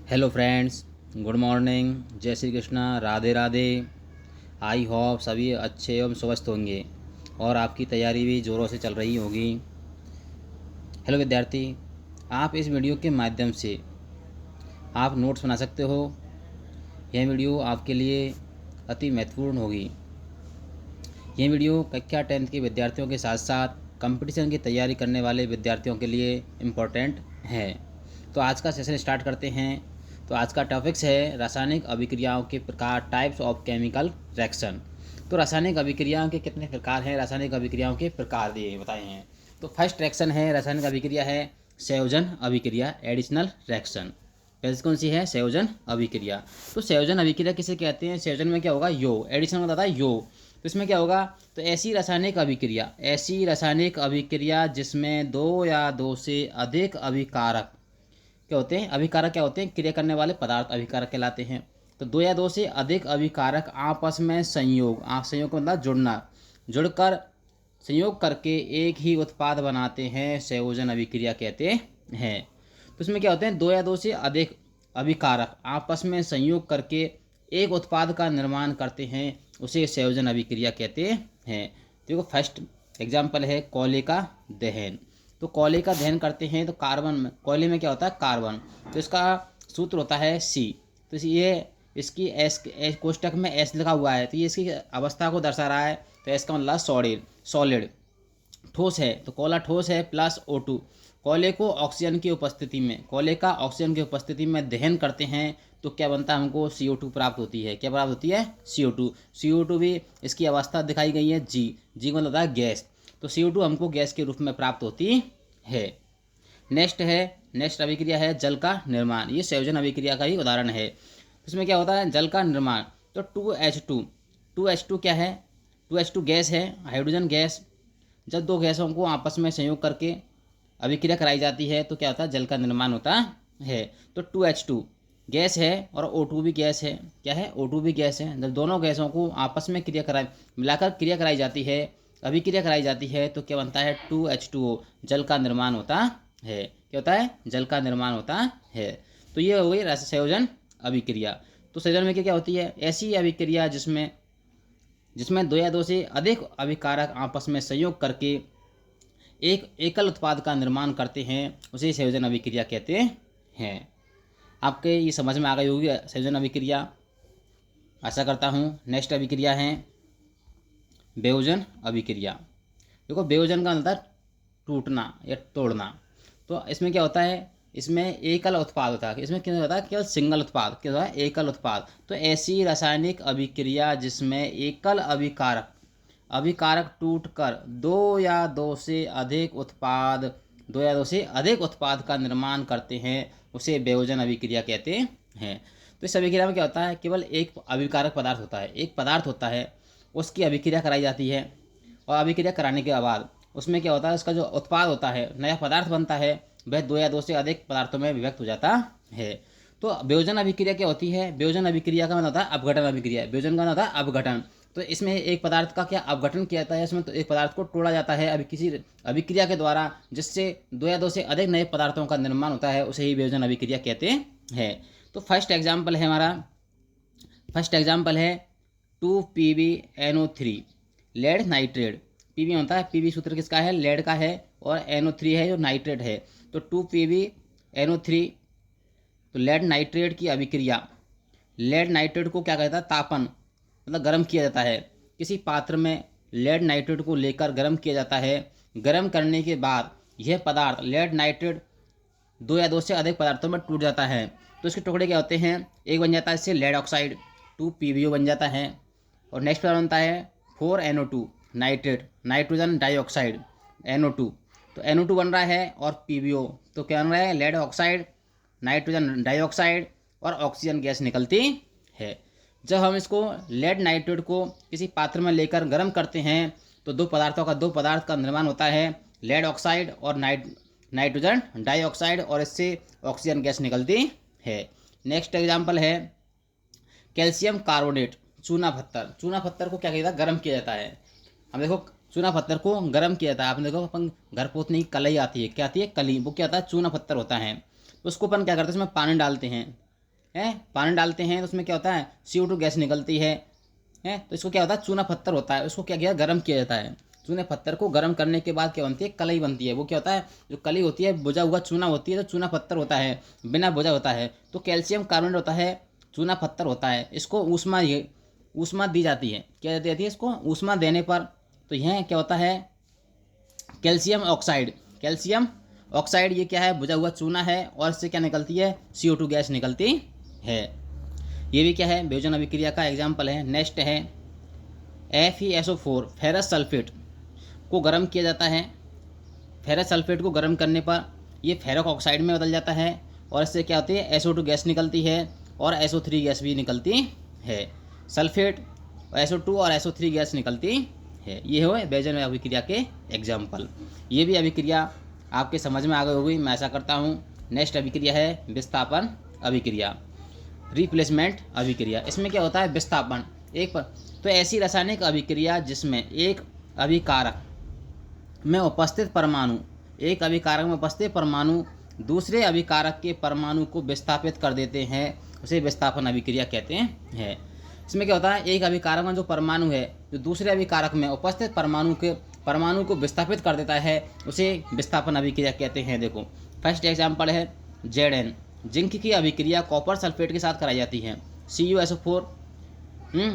Hello friends, good morning, जय Shri Krishna, Radhe Radhe. I hope सभी अच्छे एवं स्वस्थ होंगे और आपकी तैयारी भी ज़ोरों से चल रही होगी। हेलो विद्यार्थी, आप इस वीडियो के माध्यम से आप नोट्स बना सकते हो। यह वीडियो आपके लिए अति महत्वपूर्ण होगी। यह वीडियो कक्षा 10th के विद्यार्थियों के साथ साथ कंपटीशन की तैयारी करने वाले विद्यार्थियों के लिए इम्पोर्टेंट है। तो आज का सेशन स्टार्ट करते हैं। तो आज का टॉपिक्स है रासायनिक अभिक्रियाओं के प्रकार, टाइप्स ऑफ केमिकल रिएक्शन। तो रासायनिक अभिक्रियाओं के कितने प्रकार हैं, रासायनिक अभिक्रियाओं के प्रकार दिए बताए हैं। तो फर्स्ट रिएक्शन है, रासायनिक अभिक्रिया है संयोजन अभिक्रिया, एडिशनल रिएक्शन। पहले कौन सी है? संयोजन अभिक्रिया। तो संयोजन अभिक्रिया किसे कहते हैं? संयोजन में क्या होगा? योग। एडिशन बताता है योग। तो इसमें क्या होगा? तो ऐसी रासायनिक अभिक्रिया जिसमें दो या दो से अधिक अभिकारक क्या होते हैं? अभिकारक क्या होते हैं? क्रिया करने वाले पदार्थ अभिकारक कहलाते हैं। तो दो या दो से अधिक अभिकारक आपस में संयोग का मतलब जुड़ना, जुड़कर संयोग करके एक ही उत्पाद बनाते हैं, संयोजन अभिक्रिया कहते हैं। तो इसमें क्या होते हैं? दो या दो से अधिक अभिकारक आपस में संयोग करके एक उत्पाद का निर्माण करते हैं, उसे संयोजन अभिक्रिया कहते हैं। देखो फर्स्ट एग्जाम्पल है कोयले का दहन। तो कोयले का दहन करते हैं तो कार्बन में, कोयले में क्या होता है? कार्बन। तो इसका सूत्र होता है सी। तो ये इसकी एस कोष्टक में एस लिखा हुआ है, तो ये इसकी अवस्था को दर्शा रहा है। तो एस का मतलब सॉलिड, ठोस है। तो कोयला ठोस है प्लस O2। कोयले को ऑक्सीजन की उपस्थिति में, कोयले का ऑक्सीजन की उपस्थिति में दहन करते हैं तो क्या बनता है? हमको CO2 प्राप्त होती है। क्या प्राप्त होती है? CO2 भी इसकी अवस्था दिखाई गई है जी को मतलब होता है गैस। तो CO2 हमको गैस के रूप में प्राप्त होती है। नेक्स्ट अभिक्रिया है जल का निर्माण। ये संयोजन अभिक्रिया का ही उदाहरण है। इसमें क्या होता है? जल का निर्माण। तो 2H2 क्या है? 2H2 गैस है, हाइड्रोजन गैस। जब दो गैसों को आपस में संयोग करके अभिक्रिया कराई जाती है तो क्या होता है? जल का निर्माण होता है। तो 2H2 गैस है और O2 भी गैस है। क्या है? O2 भी गैस है। जब दोनों गैसों को आपस में मिलाकर क्रिया कराई जाती है, अभिक्रिया कराई जाती है तो क्या बनता है? 2H2O, जल का निर्माण होता है। क्या होता है? जल का निर्माण होता है। तो ये हो गई संयोजन अभिक्रिया। तो संयोजन में क्या होती है? ऐसी अभिक्रिया जिसमें दो या दो से अधिक अभिकारक आपस में संयोग करके एक एकल उत्पाद का निर्माण करते हैं, उसे संयोजन अभिक्रिया कहते हैं। आपके ये समझ में आ गई होगी संयोजन अभिक्रिया, आशा करता हूँ। नेक्स्ट अभिक्रिया है वियोजन अभिक्रिया। देखो वियोजन का मतलब टूटना या तोड़ना। तो इसमें क्या होता है? इसमें एकल उत्पाद होता है। इसमें क्या होता है? केवल सिंगल उत्पाद। क्या होता है? एकल उत्पाद। तो ऐसी रासायनिक अभिक्रिया जिसमें एकल अभिकारक टूटकर दो या दो से अधिक उत्पाद का निर्माण करते हैं, उसे वियोजन अभिक्रिया कहते हैं। तो इस अभिक्रिया में क्या होता है? केवल एक अभिकारक पदार्थ होता है, एक पदार्थ होता है, उसकी अभिक्रिया कराई जाती है और अभिक्रिया कराने के बाद उसमें क्या होता है? उसका जो उत्पाद होता है, नया पदार्थ बनता है, वह दो या दो से अधिक पदार्थों में विभक्त हो जाता है। तो वियोजन अभिक्रिया क्या होती है? वियोजन अभिक्रिया का मतलब होता है अपघटन अभिक्रिया। वियोजन का मतलब होता है अपघटन। तो इसमें एक पदार्थ का क्या अपघटन किया जाता है? इसमें तो एक पदार्थ को तोड़ा जाता है अभी किसी अभिक्रिया के द्वारा, जिससे दो या दो से अधिक नए पदार्थों का निर्माण होता है, उसे ही वियोजन अभिक्रिया कहते हैं। तो फर्स्ट एग्जाम्पल है 2PbNO3 लेड नाइट्रेट। पीबी होता है, पीबी सूत्र किसका है? लेड का है, और NO3 है जो नाइट्रेट है। तो 2PbNO3, तो लेड नाइट्रेट की अभिक्रिया। लेड नाइट्रेट को क्या कहता है? तापन, मतलब गर्म किया जाता है। किसी पात्र में लेड नाइट्रेट को लेकर गर्म किया जाता है। गर्म करने के बाद यह पदार्थ लेड नाइट्रेट दो या दो से अधिक पदार्थों में टूट जाता है। तो इसके टुकड़े क्या होते हैं? एक बन जाता है इससे लेड ऑक्साइड, 2PbO बन जाता है। और नेक्स्ट पदार्थ बनता है 4NO2 nitrate, nitrogen dioxide, NO2। तो NO2 बन रहा है और PbO, तो क्या बन रहा है? लेड ऑक्साइड, नाइट्रोजन डाइऑक्साइड और ऑक्सीजन गैस निकलती है। जब हम इसको लेड नाइट्रेट को किसी पात्र में लेकर गर्म करते हैं तो दो पदार्थ का निर्माण होता है, लेड ऑक्साइड और नाइट्रोजन डाइऑक्साइड, और इससे ऑक्सीजन गैस निकलती है। नेक्स्ट एग्जाम्पल है कैल्शियम कार्बोनेट, चूना पत्थर को क्या किया जाता है? गर्म किया जाता है। हम देखो चूना पत्थर को गर्म किया जाता है। आपने देखो अपन घर पोतने की कलई आती है, क्या आती है? कली, वो क्या होता है? चूना पत्थर होता है। तो उसको अपन क्या करते हैं? उसमें पानी डालते हैं, है, पानी डालते हैं तो उसमें क्या होता है, CO2 गैस निकलती है। तो इसको क्या होता है, चूना पत्थर होता है, उसको क्या किया, गर्म किया जाता है। चूने पत्थर को गर्म करने के बाद क्या बनती है, कलई बनती है। वो क्या होता है, जो कली होती है बुझा हुआ चूना होती है, तो चूना पत्थर होता है, बिना बुझा होता है। तो कैल्शियम कार्बोनेट होता है, चूना पत्थर होता है। इसको ऊष्मा दी जाती है। क्या दी जाती है इसको, ऊष्मा देने पर। तो यह क्या होता है, कैल्शियम ऑक्साइड। कैल्शियम ऑक्साइड ये क्या है, बुझा हुआ चूना है, और इससे क्या निकलती है, CO2 गैस निकलती है। ये भी क्या है, वियोजन अभिक्रिया का एग्जाम्पल है। नेक्स्ट है FeSO4, फेरस सल्फेट को गर्म किया जाता है। फेरस सल्फेट को गर्म करने पर ये फेरक ऑक्साइड में बदल जाता है, और इससे क्या होती है, SO2 गैस निकलती है, और SO3 गैस भी निकलती है। सल्फेट, SO2 और SO3 गैस निकलती है। ये हो वियोजन अभिक्रिया के एग्जाम्पल। ये भी अभिक्रिया आपके समझ में आ गई होगी, मैं ऐसा करता हूँ। नेक्स्ट अभिक्रिया है विस्थापन अभिक्रिया, रिप्लेसमेंट अभिक्रिया। इसमें क्या होता है, विस्थापन एक पर, तो ऐसी रासायनिक अभिक्रिया जिसमें एक अभिकारक में उपस्थित परमाणु दूसरे अभिकारक के परमाणु को विस्थापित कर देते हैं, उसे विस्थापन अभिक्रिया कहते हैं। इसमें क्या होता है, एक अभिकारक में जो परमाणु है, जो दूसरे अभिकारक में उपस्थित परमाणु को विस्थापित कर देता है, उसे विस्थापन अभिक्रिया कहते हैं। देखो फर्स्ट एग्जाम्पल है Zn। जिंक की अभिक्रिया कॉपर सल्फेट के साथ कराई जाती है। CuSO4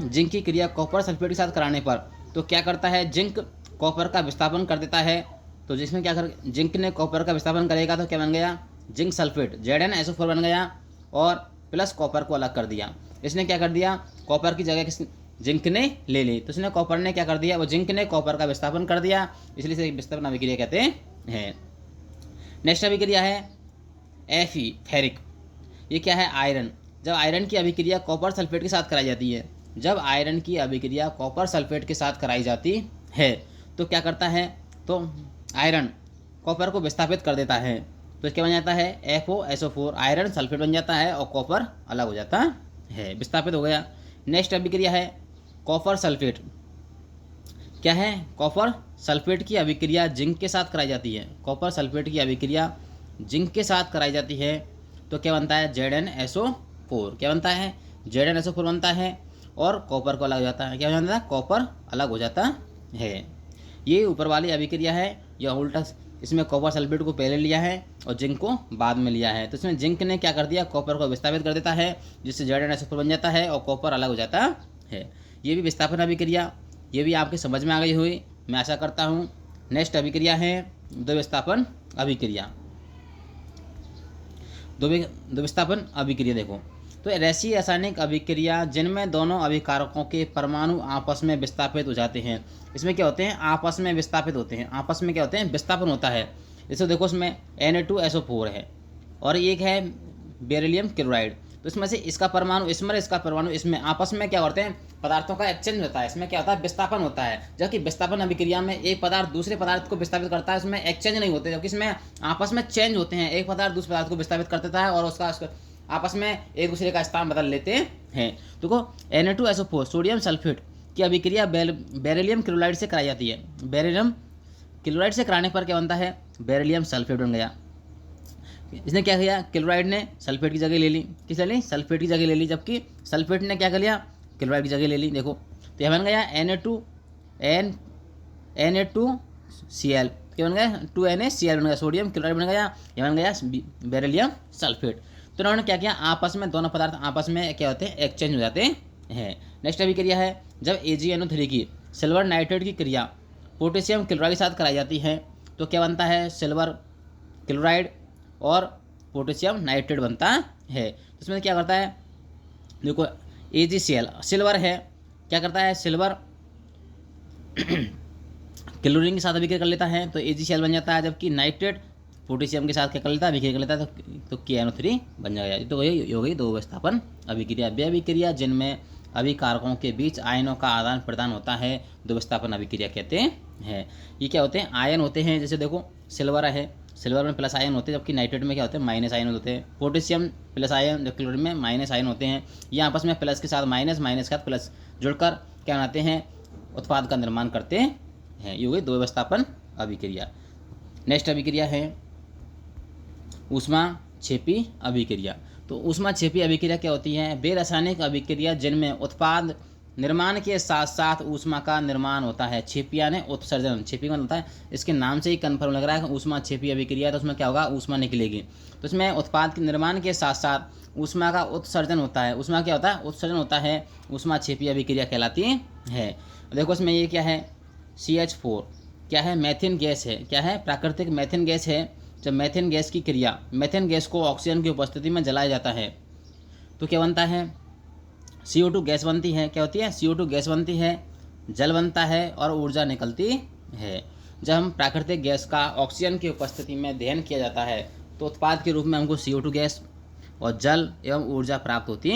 जिंक की क्रिया कॉपर सल्फेट के साथ कराने पर तो क्या करता है, जिंक कॉपर का विस्थापन कर देता है। तो जिसमें क्या कर, जिंक ने कॉपर का विस्थापन करेगा तो क्या बन गया, जिंक सल्फेट ZnSO4 बन गया, और प्लस कॉपर को अलग कर दिया। इसने क्या कर दिया, कॉपर की जगह जिंक ने ले ली, तो इसने कॉपर ने क्या कर दिया, वो जिंक ने कॉपर का विस्थापन कर दिया, इसलिए इसे विस्थापन अभिक्रिया कहते हैं। नेक्स्ट अभिक्रिया है Fe, फेरिक। ये क्या है, आयरन। जब आयरन की अभिक्रिया कॉपर सल्फेट के साथ कराई जाती है, जब आयरन की अभिक्रिया कॉपर सल्फेट के साथ कराई जाती है तो क्या करता है, तो आयरन कॉपर को विस्थापित कर देता है, तो क्या बन जाता है, FOSO4, आयरन सल्फेट बन जाता है, और कॉपर अलग हो जाता है, विस्थापित हो गया। नेक्स्ट अभिक्रिया है कॉपर सल्फेट। क्या है, कॉपर सल्फेट की अभिक्रिया जिंक के साथ कराई जाती है। कॉपर सल्फेट की अभिक्रिया जिंक के साथ कराई जाती है, तो क्या बनता है, ZnSO4। क्या बनता है, ZnSO4 बनता है, और कॉपर को अलग हो जाता है। क्या हो जाता है, कॉपर अलग हो जाता है। ये ऊपर वाली अभिक्रिया है, या उल्टा, इसमें कॉपर सल्फेट को पहले लिया है और जिंक को बाद में लिया है। तो इसमें जिंक ने क्या कर दिया, कॉपर को विस्थापित कर देता है, जिससे ZnSO4 बन जाता है, और कॉपर अलग हो जाता है। ये भी विस्थापन अभिक्रिया, ये भी आपके समझ में आ गई हुई, मैं आशा करता हूँ। नेक्स्ट अभिक्रिया है द्विविस्थापन अभिक्रिया। द्विविस्थापन अभिक्रिया देखो, तो ऐसी रासायनिक अभिक्रिया जिनमें दोनों अभिकारकों के परमाणु आपस में विस्थापित हो जाते हैं। इसमें क्या होते हैं, आपस में विस्थापित होते हैं, आपस में क्या होते हैं, विस्थापन होता है। जैसे देखो इसमें Na2SO4 है, और एक है बेरिलियम क्लोराइड। तो इसमें से इसका परमाणु इसमें, इसका परमाणु इसमें, आपस में क्या करते हैं, पदार्थों का एक्सचेंज होता है। इसमें क्या होता है, विस्थापन होता है। जबकि विस्थापन अभिक्रिया में एक पदार्थ दूसरे पदार्थ को विस्थापित करता है, उसमें एक्सचेंज नहीं होते, जबकि इसमें आपस में चेंज होते हैं। एक पदार्थ दूसरे पदार्थ को विस्थापित कर देता है, और उसका आपस में एक दूसरे का स्थान बदल लेते हैं। देखो Na2SO4 सोडियम सल्फेट की अभिक्रिया बेरिलियम क्लोराइड से कराई जाती है। बेरिलियम क्लोराइड से कराने पर क्या बनता है, बेरिलियम सल्फेट बन गया। इसने क्या किया, क्लोराइड ने सल्फेट की जगह ले ली, किस ले ली, सल्फेट की जगह ले ली, जबकि सल्फेट ने क्या कर लिया, क्लोराइड की जगह ले ली। देखो तो यह बन गया Na2Cl, क्या बन गया, 2NaCl बन गया, सोडियम क्लोराइड बन गया, यह बन गया बेरिलियम सल्फेट। तो उन्होंने क्या किया, आपस में दोनों पदार्थ आपस में क्या होते हैं, एक्सचेंज हो जाते हैं। नेक्स्ट अभिक्रिया है जब AgNO3 की सिल्वर नाइट्रेट की क्रिया पोटेशियम क्लोराइड के साथ कराई जाती है, तो क्या बनता है, सिल्वर क्लोराइड और पोटेशियम नाइट्रेट बनता है। तो इसमें क्या करता है, देखो AgCl सिल्वर है, क्या करता है, सिल्वर क्लोरीन के साथ अभिक्रिया कर लेता है, तो AgCl बन जाता है, जबकि नाइट्रेट पोटेशियम के साथ क्या कर लेता है, अभिक्रिया कर लेता है, तो KNO3 बन जाएगा। तो ये हो गई दो विस्थापन अभिक्रिया। वे अभिक्रिया जिनमें अभिकारकों के बीच आयनों का आदान प्रदान होता है, दो विस्थापन अभिक्रिया कहते हैं। ये क्या होते हैं, आयन होते हैं। जैसे देखो सिल्वर है, सिल्वर में प्लस आयन होते हैं, जबकि नाइट्रेट में क्या होते हैं, माइनस आयन होते हैं। पोटेशियम प्लस आयन, जबकि क्लोरीन में माइनस आयन होते हैं। ये आपस में प्लस के साथ माइनस, माइनस के साथ प्लस जुड़कर क्या बनाते हैं, उत्पाद का निर्माण करते हैं। ये हो गई दो विस्थापन अभिक्रिया। नेक्स्ट अभिक्रिया है ऊष्माक्षेपी अभिक्रिया। तो ऊष्माक्षेपी अभिक्रिया क्या होती है? वे रासायनिक अभिक्रिया जिनमें उत्पाद निर्माण के साथ साथ ऊष्मा का निर्माण होता है। क्षेपीय ने उत्सर्जन, क्षेपी का होता है, इसके नाम से ही कन्फर्म लग रहा है कि ऊष्माक्षेपी अभिक्रिया, तो उसमें क्या होगा? ऊष्मा निकलेगी। तो इसमें उत्पाद के निर्माण के साथ साथ ऊष्मा का उत्सर्जन होता है। ऊष्मा क्या होता है? उत्सर्जन होता है। ऊष्माक्षेपी अभिक्रिया कहलाती है। देखो इसमें ये क्या है? CH4 क्या है? मेथेन गैस है। क्या है? प्राकृतिक मेथेन गैस है। जब मेथेन गैस की क्रिया, मेथेन गैस को ऑक्सीजन की उपस्थिति में जलाया जाता है तो क्या बनता है? CO2 गैस बनती है। क्या होती है? CO2 गैस बनती है, जल बनता है और ऊर्जा निकलती है। जब हम प्राकृतिक गैस का ऑक्सीजन की उपस्थिति में दहन किया जाता है तो उत्पाद के रूप में हमको CO2 गैस और जल एवं ऊर्जा प्राप्त होती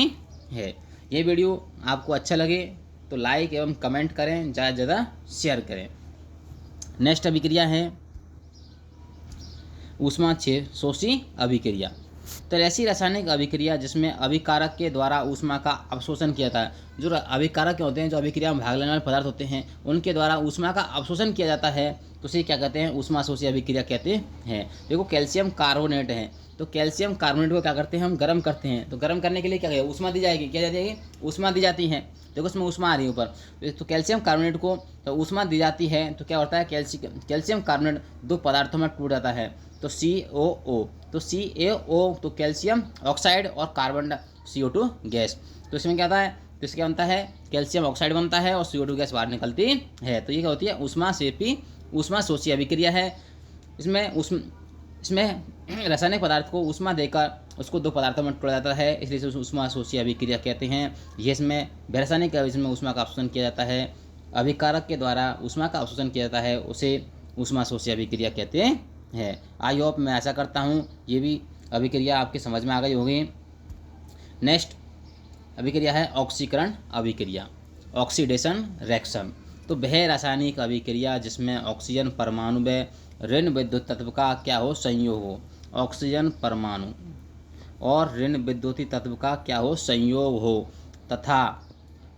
है। ये वीडियो आपको अच्छा लगे तो लाइक एवं कमेंट करें, ज़्यादा से ज़्यादा शेयर करें। नेक्स्ट अभिक्रिया है ऊष्माक्षेपी अभिक्रिया। तो ऐसी रासायनिक अभिक्रिया जिसमें अभिकारक के द्वारा ऊष्मा का अवशोषण किया जाता है। जो अभिकारक होते हैं, जो अभिक्रिया में भाग लेने वाले पदार्थ होते हैं, उनके द्वारा ऊष्मा का अवशोषण किया जाता है, तो उसे क्या कहते हैं? ऊष्माशोषी अभिक्रिया कहते हैं। देखो कैल्शियम कार्बोनेट है, तो कैल्शियम कार्बोनेट को क्या करते हैं? हम गर्म करते हैं। तो गर्म करने के लिए क्या करें? ऊष्मा दी जाएगी। क्या जाएगी? ऊष्मा दी जाती है। देखो उसमें ऊष्मा आ रही है ऊपर। तो कैल्शियम कार्बोनेट को तो ऊष्मा दी जाती है तो क्या होता है? कैल्शियम कार्बोनेट दो पदार्थों में टूट जाता है, तो COO। तो CaO तो कैल्शियम ऑक्साइड और कार्बन CO2 गैस। तो इसमें क्या होता है? तो इसके बनता है कैल्शियम ऑक्साइड बनता है और CO2 गैस बाहर निकलती है। तो ये क्या होती है? ऊष्माशोषी अभिक्रिया है। इसमें रासायनिक पदार्थ को ऊष्मा देकर उसको दो पदार्थों में तोड़ा जाता है, इसलिए इसे ऊष्माशोषी अभिक्रिया कहते हैं। ये इसमें रासायनिक इसमें ऊष्मा का अवशोषण किया जाता है, अभिकारक के द्वारा ऊष्मा का अवशोषण किया जाता है, उसे ऊष्माशोषी अभिक्रिया कहते हैं। आई होप, मैं ऐसा करता हूँ ये भी अभिक्रिया आपके समझ में आ गई होगी। नेक्स्ट अभिक्रिया है ऑक्सीकरण अभिक्रिया, ऑक्सीडेशन रिएक्शन। तो वह रासायनिक अभिक्रिया जिसमें ऑक्सीजन परमाणु व ऋण विद्युत तत्व का क्या हो? संयोग हो। ऑक्सीजन परमाणु और ऋण विद्युतीय तत्व का क्या हो? संयोग हो, तथा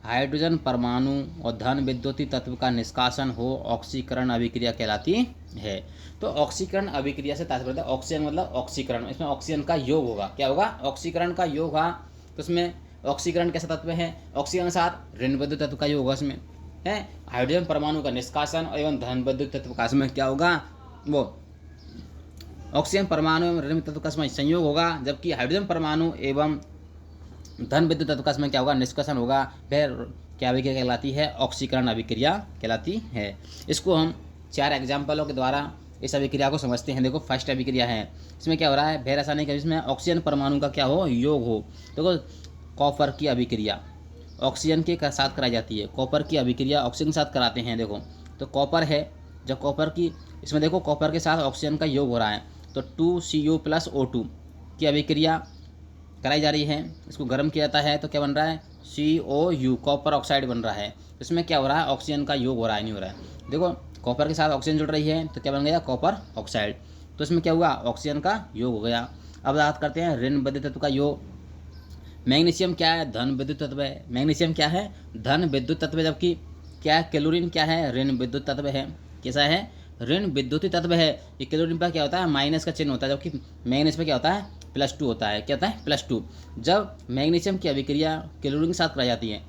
हाइड्रोजन परमाणु और धन विद्युतीय तत्व का निष्कासन हो, ऑक्सीकरण अभिक्रिया कहलाती है। तो ऑक्सीकरण अभिक्रिया से तात्पर्य ऑक्सीजन मतलब ऑक्सीकरण, इसमें ऑक्सीजन का योग होगा। क्या होगा? ऑक्सीकरण का योग होगा। तो इसमें ऑक्सीकरण कैसा तत्व है? ऑक्सीजन के साथ ऋण विद्युत तत्व का योग होगा। इसमें है हाइड्रोजन परमाणु का निष्कासन एवं धन विद्युत तत्व का इसमें क्या होगा? वो ऑक्सीजन परमाणु एवं ऋण तत्व का इसमें संयोग होगा, जबकि हाइड्रोजन परमाणु एवं धन विद्युत तत्व का इसमें क्या होगा? निष्कासन होगा। फिर क्या अभिक्रिया कहलाती है? ऑक्सीकरण अभिक्रिया कहलाती है। इसको हम 4 एग्जाम्पलों के द्वारा इस अभिक्रिया को समझते हैं। देखो फर्स्ट अभिक्रिया है, इसमें क्या हो रहा है? रासायनिक इसमें ऑक्सीजन परमाणु का क्या हो? योग हो। देखो कॉपर की अभिक्रिया ऑक्सीजन के साथ कराई जाती है। कॉपर की अभिक्रिया ऑक्सीजन के साथ कराते हैं। देखो तो कॉपर है, जब कॉपर की इसमें देखो कॉपर के साथ ऑक्सीजन का योग हो रहा है, तो 2Cu+O2 की अभिक्रिया कराई जा रही है। इसको गर्म किया जाता है तो क्या बन रहा है? COU, कॉपर ऑक्साइड बन रहा है। इसमें क्या हो रहा है? ऑक्सीजन का योग हो रहा है, नहीं हो रहा है। देखो कॉपर के साथ ऑक्सीजन जुड़ रही है तो क्या बन गया? Copper oxide. तो इसमें क्या हुआ? ऑक्सीजन का योग हो गया। अब बात करते हैं ऋण विद्युत तत्व का योग। मैग्नीशियम क्या है? धन विद्युत तत्व है। मैग्नीशियम क्या है? धन विद्युत तत्व है, जबकि क्या है? क्लोरीन क्या है? ऋण विद्युत तत्व है। कैसा है? ऋण विद्युतीय तत्व है। ये क्लोरीन पर क्या होता है? माइनस का चिन्ह होता है, जबकि मैग्नीशियम पर क्या होता है? +2 होता है। क्या होता है? +2। जब मैग्नीशियम की अभिक्रिया क्लोरीन के साथ कराई जाती है,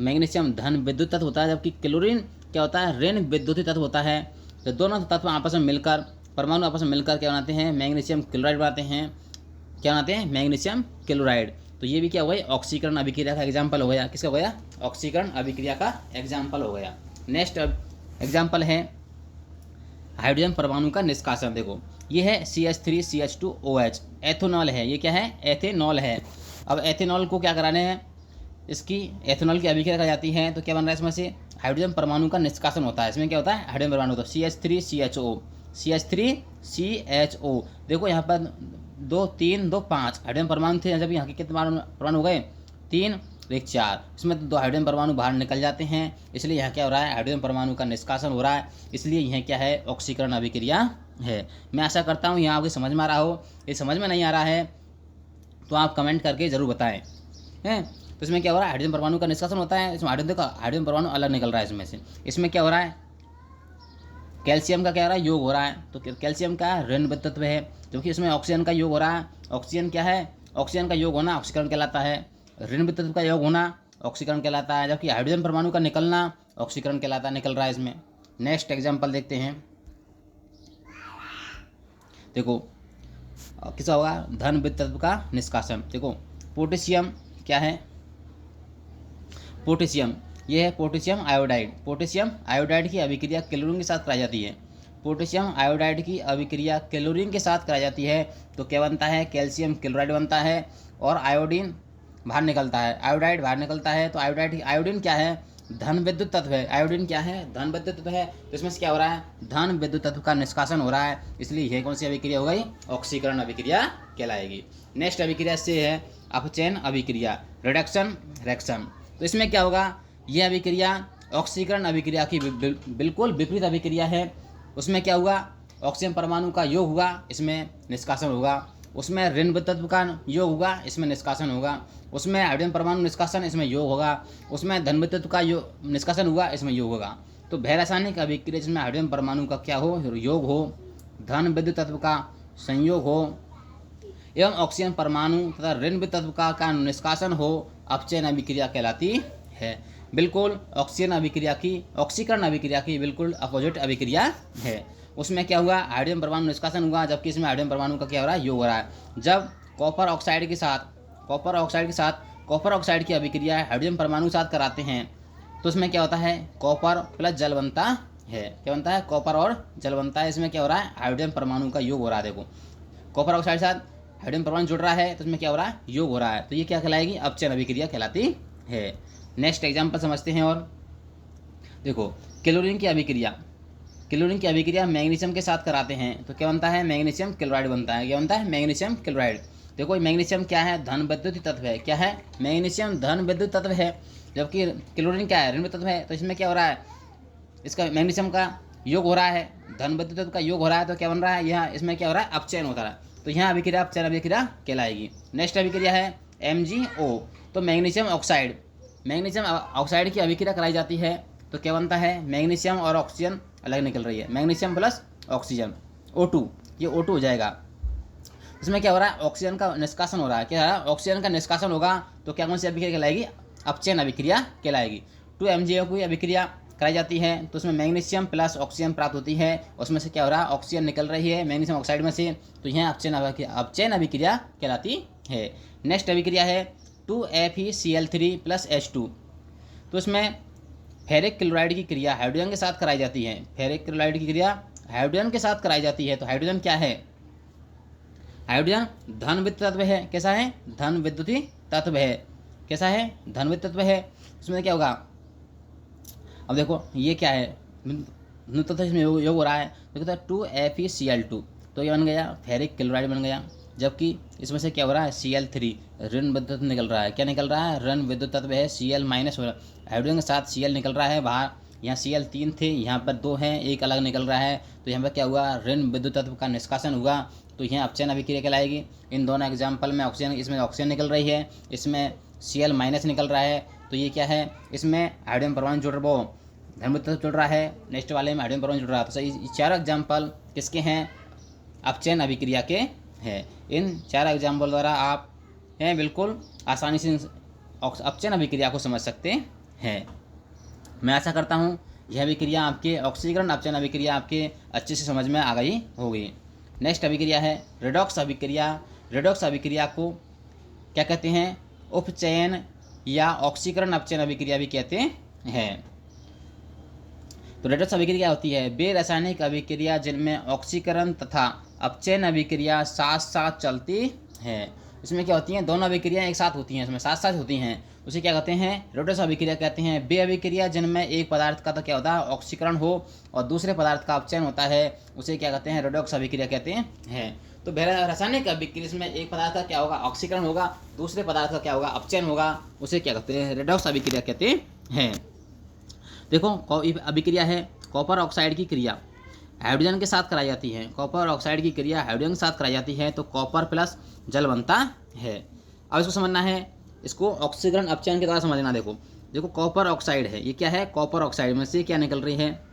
मैग्नीशियम धन विद्युत तत्व होता है, जबकि क्लोरीन क्या होता है? ऋण विद्युतीय तत्व होता है। तो दोनों तत्व आपस में मिलकर, परमाणु आपस में मिलकर क्या बनाते हैं? मैग्नीशियम क्लोराइड बनाते हैं। क्या बनाते हैं? Magnesium chloride. तो ये भी क्या हो गया? ऑक्सीकरण अभिक्रिया का एग्जाम्पल हो गया। किसका हो गया? ऑक्सीकरण अभिक्रिया का एग्जाम्पल हो गया। नेक्स्ट एग्जाम्पल है हाइड्रोजन परमाणु का निष्कासन। देखो ये है CH3CH2OH, एथेनॉल है। ये क्या है? एथेनॉल है। अब एथेनॉल को क्या कराने हैं? इसकी एथेनॉल की अभिक्रिया कराई जाती है तो क्या बन रहा है? इसमें से हाइड्रोजन परमाणु का निष्कासन होता है। इसमें क्या होता है? हाइड्रोजन परमाणु, तो CH3CHO। देखो यहाँ पर 2 3 2 5 हाइड्रोजन परमाणु थे, जब यहाँ के कितने परमाणु हो गए? 3 1 4। इसमें 2 हाइड्रोजन परमाणु बाहर निकल जाते हैं, इसलिए यहाँ क्या हो रहा है? हाइड्रोजन परमाणु का निष्कासन हो रहा है, इसलिए यह क्या है? ऑक्सीकरण अभिक्रिया है। मैं आशा करता हूँ यहाँ आपको समझ में आ रहा हो। ये समझ में नहीं आ रहा है तो आप कमेंट करके ज़रूर बताएं। हैं तो इसमें क्या हो रहा है? हाइड्रोजन परमाणु का निष्कासन होता है। इसमें हाइड्रोजन परमाणु अलग निकल रहा है इसमें से। इसमें क्या हो रहा है? कैल्शियम का क्या हो रहा है? योग हो रहा है। तो कैल्शियम का ऋण विद्युत तत्व है, जबकि इसमें ऑक्सीजन का योग हो रहा है। ऑक्सीजन क्या है? ऑक्सीजन का योग होना ऑक्सीकरण कहलाता है, ऋण विद्युत तत्व का योग होना ऑक्सीकरण कहलाता है, जबकि हाइड्रोजन परमाणु का निकलना ऑक्सीकरण कहलाता है, निकल रहा है इसमें। नेक्स्ट एग्जाम्पल देखते हैं। देखो किसका होगा, धन विद्युत तत्व का निष्कासन। देखो पोटेशियम क्या है, पोटेशियम ये है पोटेशियम आयोडाइड। पोटेशियम आयोडाइड की अभिक्रिया क्लोरीन के साथ कराई जाती है। पोटेशियम आयोडाइड की अभिक्रिया क्लोरीन के साथ कराई जाती है तो क्या बनता है, कैल्शियम क्लोराइड बनता है और आयोडीन बाहर निकलता है, आयोडाइड बाहर निकलता है। तो आयोडीन क्या है, धन विद्युत तत्व है। आयोडीन क्या है, धन विद्युत तत्व है। तो इसमें से क्या हो रहा है, धन विद्युत तत्व का निष्कासन हो रहा है, इसलिए यह कौन सी अभिक्रिया हो गई, ऑक्सीकरण अभिक्रिया कहलाएगी। नेक्स्ट अभिक्रिया से है अपचयन अभिक्रिया, रिडक्शन रिएक्शन। तो इसमें क्या होगा, यह अभिक्रिया ऑक्सीकरण अभिक्रिया की बिल्कुल विपरीत अभिक्रिया है। उसमें क्या हुआ, ऑक्सीजन परमाणु का योग हुआ, इसमें निष्कासन होगा। उसमें ऋण विद्युत तत्व का योग होगा, इसमें निष्कासन होगा। उसमें हाइड्रोजन परमाणु निष्कासन, इसमें योग होगा। उसमें धन विद्युत तत्व का निष्कासन हुआ, इसमें योग होगा। तो भय रासायनिक अभिक्रिया जिसमें हाइड्रोजन परमाणु का क्या हो, योग हो, धन विद्युत तत्व का संयोग हो एवं ऑक्सीजन परमाणु तथा ऋण विद्युत तत्व का निष्कासन हो, अपचयन अभिक्रिया कहलाती है। बिल्कुल ऑक्सीजन अभिक्रिया की, ऑक्सीकरण अभिक्रिया की बिल्कुल अपोजिट अभिक्रिया है। उसमें क्या हुआ, हाइड्रोजन परमाणु निष्कासन हुआ, जबकि इसमें हाइड्रोजन परमाणु का क्या हो रहा है, योग हो रहा है। जब कॉपर ऑक्साइड के साथ कॉपर ऑक्साइड की अभिक्रिया हाइड्रोजन परमाणु के साथ कराते हैं तो उसमें क्या होता है, कॉपर प्लस जल बनता है। क्या बनता है, कॉपर और जल बनता है। इसमें क्या हो रहा है, हाइड्रोजन परमाणु का योग हो रहा है। देखो कॉपर ऑक्साइड के साथ हाइड्रोजन परमाणु जुड़ रहा है तो इसमें क्या हो रहा है, योग हो रहा है। तो ये क्या कहलाएगी, अपचयन अभिक्रिया कहलाती है। नेक्स्ट एग्जाम्पल समझते हैं। और देखो क्लोरीन की अभिक्रिया मैग्नीशियम के साथ कराते हैं तो क्या बनता है, मैग्नीशियम क्लोराइड बनता है। क्या बनता है, मैग्नीशियम क्लोराइड। देखो मैग्नीशियम क्या है, धन विद्युत तत्व है। क्या है, मैग्नीशियम धन विद्युत तत्व है, जबकि क्लोरीन क्या है, ऋण विद्युत तत्व है। तो इसमें क्या हो रहा है, इसका मैग्नीशियम का योग हो रहा है, धन विद्युत तत्व का योग हो रहा है। तो क्या बन रहा है, यहाँ इसमें क्या हो रहा है, अपचयन होता है। तो यहाँ अभिक्रिया अपचयन अभिक्रिया कहलाएगी। नेक्स्ट अभिक्रिया है MgO। तो मैग्नीशियम ऑक्साइड की अभिक्रिया कराई जाती है तो क्या बनता है, मैग्नीशियम और ऑक्सीजन अलग निकल रही है, मैग्नीशियम प्लस ऑक्सीजन O2, ये O2 हो जाएगा। इसमें क्या हो रहा है, ऑक्सीजन का निष्कासन हो रहा है। क्या है, ऑक्सीजन का निष्कासन होगा तो क्या कौन सी अभिक्रिया कहलाएगी, अपचयन अभिक्रिया कहलाएगी। 2MgO की अभिक्रिया कराई जाती है तो उसमें मैग्नीशियम प्लस ऑक्सीजन प्राप्त होती है। उसमें से क्या हो रहा है, ऑक्सीजन निकल रही है मैग्नीशियम ऑक्साइड में से, तो यह अपचयन अभिक्रिया कहलाती है। नेक्स्ट अभिक्रिया है 2FeCl3 + H2। तो इसमें फेरिक क्लोराइड की क्रिया हाइड्रोजन के साथ कराई जाती है। फेरिक क्लोराइड की क्रिया हाइड्रोजन के साथ कराई जाती है। तो हाइड्रोजन क्या है, हाइड्रोजन धन विद्युत तत्व है। कैसा है, धन विद्युतीय तत्व है। कैसा है, धन विद्युत तत्व है। उसमें क्या होगा, अब देखो ये क्या है, तत्व इसमें योग हो रहा है तो कहता है 2FeCl2, तो ये बन गया फेरिक क्लोराइड बन गया। जबकि इसमें से क्या हो रहा है, Cl3 ऋण विद्युत निकल रहा है। क्या निकल रहा है, ऋण विद्युत तत्व है, Cl- हाइड्रोजन के साथ Cl निकल रहा है बाहर। यहाँ Cl 3 थे, यहाँ पर 2 हैं, एक अलग निकल रहा है। तो यहाँ पर क्या हुआ, ऋण विद्युत तत्व का निष्कासन हुआ, तो यहाँ अपचयन अभिक्रिया कहलाएगी। इन दोनों एग्जाम्पल में ऑक्सीजन, इसमें ऑक्सीजन निकल रही है, इसमें Cl- निकल रहा है। तो ये क्या है, इसमें हाइड्रोजन परमाणु जुड़ रहा है, धन विद्युत तत्व जुड़ रहा है, नेक्स्ट वाले में हाइड्रोजन परमाणु जुड़ रहा है। तो सही 4 एग्जाम्पल किसके हैं, अपचयन अभिक्रिया के हैं। इन 4 एग्जाम्पल द्वारा आप हैं बिल्कुल आसानी से अपचयन अभिक्रिया को समझ सकते हैं। मैं आशा करता हूँ यह अभिक्रिया आपके ऑक्सीकरण अपचयन अभिक्रिया आपके अच्छे से समझ में आ गई होगी। नेक्स्ट अभिक्रिया है रेडॉक्स अभिक्रिया। रेडॉक्स अभिक्रिया को क्या कहते हैं, उपचयन या ऑक्सीकरण अपचयन अभिक्रिया भी कहते हैं। तो रेडॉक्स अभिक्रिया क्या होती है, वे रासायनिक अभिक्रिया जिनमें ऑक्सीकरण तथा अपचयन अभिक्रिया साथ साथ चलती है। इसमें क्या होती हैं, दोनों अभिक्रियाएं एक साथ होती हैं, इसमें साथ साथ होती हैं, उसे क्या कहते हैं, रेडॉक्स अभिक्रिया कहते हैं। वे अभिक्रिया जिनमें एक पदार्थ का तो क्या होता है, ऑक्सीकरण हो और दूसरे पदार्थ का अपचयन होता है, उसे क्या कहते हैं, रेडॉक्स अभिक्रिया कहते हैं। तो रासायनिक अभिक्रिया में एक पदार्थ का क्या होगा, ऑक्सीकरण होगा, दूसरे पदार्थ का क्या होगा, अपचयन होगा, उसे क्या कहते हैं, रेडॉक्स अभिक्रिया कहते हैं। देखो अभिक्रिया है कॉपर ऑक्साइड की क्रिया हाइड्रोजन के साथ कराई जाती है। कॉपर ऑक्साइड की क्रिया हाइड्रोजन के साथ कराई जाती है तो कॉपर प्लस जल बनता है। अब इसको समझना है, इसको ऑक्सीकरण अपचयन के द्वारा समझना। देखो कॉपर ऑक्साइड है, ये क्या है, कॉपर ऑक्साइड में से क्या निकल रही है,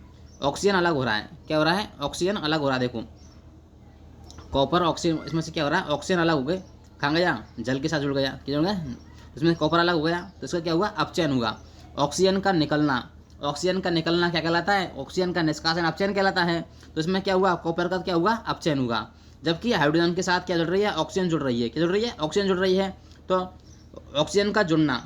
ऑक्सीजन अलग हो रहा है। क्या हो रहा है, ऑक्सीजन अलग हो रहा है। देखो कॉपर ऑक्सीजन, इसमें से क्या हो रहा है, ऑक्सीजन अलग हो गए, कहाँ गया, जल के साथ जुड़ गया, क्या जुड़ गया, इसमें कॉपर अलग हो गया तो इसका क्या हुआ, अपचयन हुआ। ऑक्सीजन का निकलना, ऑक्सीजन का निकलना क्या कहलाता है, ऑक्सीजन का निष्कासन अपचयन कहलाता है। तो इसमें क्या हुआ, कॉपर का क्या हुआ, अपचयन हुआ। जबकि हाइड्रोजन के साथ क्या जुड़ रही है, ऑक्सीजन जुड़ रही है, क्या जुड़ रही है, ऑक्सीजन जुड़ रही है। तो ऑक्सीजन का जुड़ना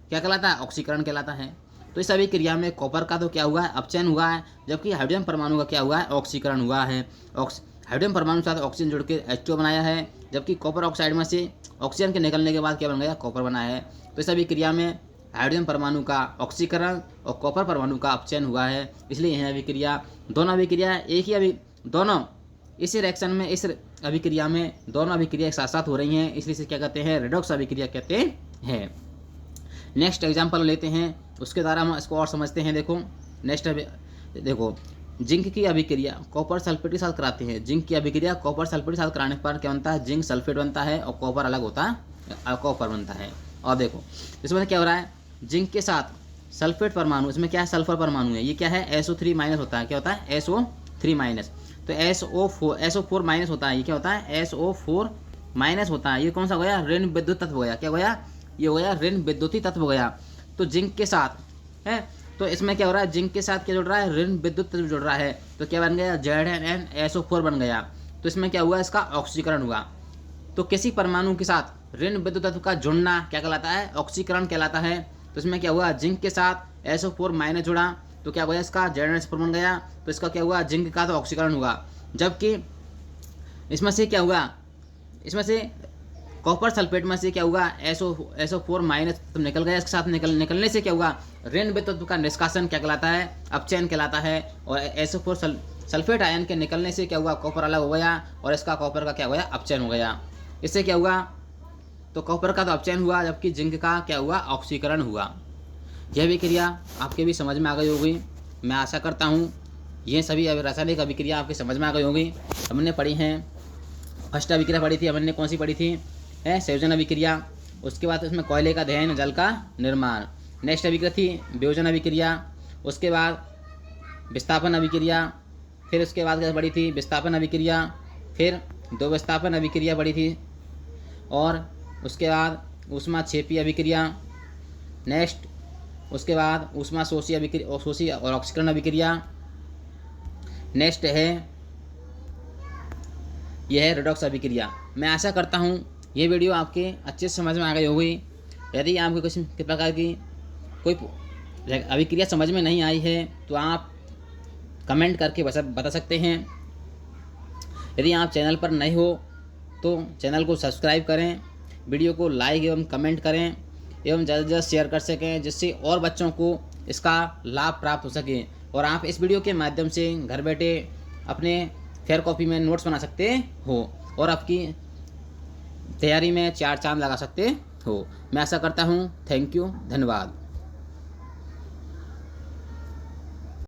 क्या कहलाता है, ऑक्सीकरण कहलाता है। तो इस अभिक्रिया में कॉपर का तो क्या हुआ है, अपचयन हुआ है, जबकि हाइड्रोजन परमाणु का क्या हुआ है, ऑक्सीकरण हुआ है। हाइड्रोजन परमाणु के साथ ऑक्सीजन जुड़ के H2 बनाया है, जबकि कॉपर ऑक्साइड में से ऑक्सीजन के निकलने के बाद क्या बन गया, कॉपर बना है। तो इस अभिक्रिया में हाइड्रोजन परमाणु का ऑक्सीकरण और कॉपर परमाणु का अपचयन हुआ है। इसलिए यह अभिक्रिया, दोनों अभिक्रिया एक ही दोनों इस रिएक्शन में, इस अभिक्रिया में दोनों अभिक्रिया एक साथ साथ हो रही हैं, इसलिए इसे क्या कहते हैं, रेडॉक्स अभिक्रिया कहते हैं। नेक्स्ट एग्जाम्पल लेते हैं, उसके द्वारा हम इसको और समझते हैं। देखो नेक्स्ट देखो, जिंक की अभिक्रिया कॉपर सल्फेट के साथ कराते हैं। जिंक की अभिक्रिया कॉपर सल्फेट के साथ कराने पर क्या बनता है, जिंक सल्फेट बनता है और कॉपर अलग होता है, कॉपर बनता है। और देखो इसमें क्या हो रहा है, जिंक के साथ सल्फेट परमाणु, इसमें क्या है, सल्फर परमाणु है, ये क्या है, SO3- होता है, क्या होता है, SO3-। तो SO4- होता है, ये क्या होता है, SO4- होता है। ये कौन सा हो गया, ऋण विद्युत तत्व हो गया, क्या हो गया, ये हो गया ऋण विद्युतीय तत्व हो गया। तो जिंक के साथ है, तो इसमें क्या हो रहा है, जिंक के साथ क्या जुड़ रहा है, ऋण विद्युत तत्व जुड़ रहा है, तो क्या बन गया, ZnSO4 बन गया। तो इसमें क्या हुआ, इसका ऑक्सीकरण हुआ। तो किसी परमाणु के साथ ऋण विद्युत तत्व का जुड़ना क्या कहलाता है, ऑक्सीकरण कहलाता है। तो इसमें क्या हुआ, जिंक के साथ SO4- जुड़ा, तो क्या हुआ, इसका ZnSO4 बन गया। तो इसका क्या हुआ, जिंक का तो ऑक्सीकरण हुआ। जबकि इसमें से क्या हुआ, इसमें से कॉपर सल्फेट में से क्या हुआ, SO4- तो निकल गया, इसके साथ निकलने से क्या हुआ, ऋण विद्युत तत्व का निष्कासन क्या कहलाता है, अपचयन कहलाता है। और SO4 सल्फेट आयन के निकलने से क्या हुआ, कॉपर अलग हो गया और इसका कॉपर का क्या हो गया, अपचयन हो गया। इससे क्या हुआ, तो कॉपर का तो अपचयन हुआ, जबकि जिंक का क्या हुआ, ऑक्सीकरण हुआ। यह अभिक्रिया आपके भी समझ में आ गई होगी, मैं आशा करता हूँ। ये सभी रासायनिक अभिक्रिया आपके समझ में आ गई होगी। हमने पढ़ी हैं, फर्स्ट अभिक्रिया पढ़ी थी हमने, कौन सी पढ़ी थी, है संयोजन अभिक्रिया। उसके बाद इसमें कोयले का दहन, जल का निर्माण। नेक्स्ट अभिक्रिया थी वियोजन अभिक्रिया। उसके बाद विस्थापन अभिक्रिया, फिर उसके बाद क्या पढ़ी थी, विस्थापन अभिक्रिया, फिर दो विस्थापन अभिक्रिया पढ़ी थी, और उसके बाद ऊष्माक्षेपी अभिक्रिया। नेक्स्ट उसके बाद ऊष्मा शोषी अभिक्रिया, शोषी और ऑक्सीकरण अभिक्रिया। नेक्स्ट है यह है रेडॉक्स अभिक्रिया। मैं आशा करता हूँ ये वीडियो आपके अच्छे से समझ में आ गई होगी। यदि आपको किसी प्रकार की कोई अभिक्रिया समझ में नहीं आई है तो आप कमेंट करके बता सकते हैं। यदि आप चैनल पर नए हो तो चैनल को सब्सक्राइब करें, वीडियो को लाइक एवं कमेंट करें एवं ज़्यादा से ज़्यादा शेयर कर सकें, जिससे और बच्चों को इसका लाभ प्राप्त हो सके। और आप इस वीडियो के माध्यम से घर बैठे अपने फेयर कॉपी में नोट्स बना सकते हो और आपकी तैयारी में 4 चांद लगा सकते हो। मैं आशा करता हूँ। थैंक यू, धन्यवाद।